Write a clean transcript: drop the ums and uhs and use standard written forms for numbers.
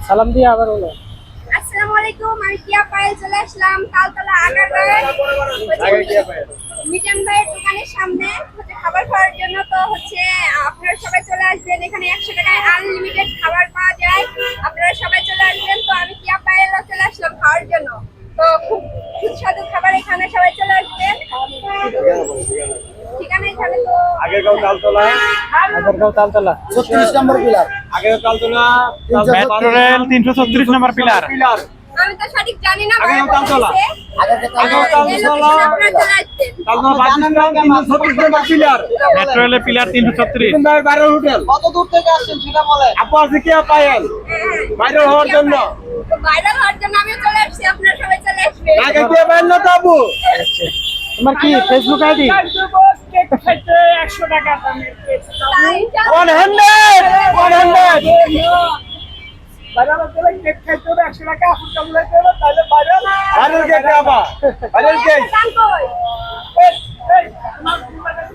সালাম দিয়ে আবার হলো। আসসালামু আলাইকুম, আমি কিয়া পায়েল চলে আসলাম তালতলা আগারগাঁওয়ে মিজান ভাইয়ের দোকানের সামনে খাবার খাওয়ার জন্য। তো আপনারা সবাই চলে আসবেন, এখানে 100 টাকায় আনলিমিটেড খাবার পাওয়া যায়। আপনারা সবাই চলে আসবেন। তো আমি কিয়া পায়েল চলে আসলাম খাওয়ার জন্য। তো খুব সুস্বাদু খাবার, এখানে সবাই চলে আসবেন। ঠিকানা এখানে তো আগেরগাঁও তালতলা, আগারগাঁও তালতলা 36 নম্বর পিলার। আগেরগাঁও তালতলা, মেট্রো রেল 336 নম্বর পিলার। পিলার, আমি তো সঠিক জানি না। আগেরগাঁও তালতলা, আগেরগাঁও তালতলা, তালতলা বাস স্ট্যান্ড 336 নম্বর পিলার, মেট্রো রেলের পিলার 336। ভাই ভাইরাল হোটেল। কত দূর থেকে আসছেন সেটা বলেন। আপু আছে কি পায়েল ভাইরাল হওয়ার জন্য? ভাইরাল হওয়ার জন্য আমি চলে আসছি, আপনারা সবাই চলে আসবেন। আগে কি পায়েল না তো আপু? তোমার কি ফেসবুক আইডি? 100 টাকা দামের কেক। 100 ভাইরাল হলে কেক খাইতে হবে 100 টাকা আপু কামড়ে দেবে তাহলে ভাইরাল। ভাইরাল কেক আপা, ভাইরাল কেক। দাম কই? এই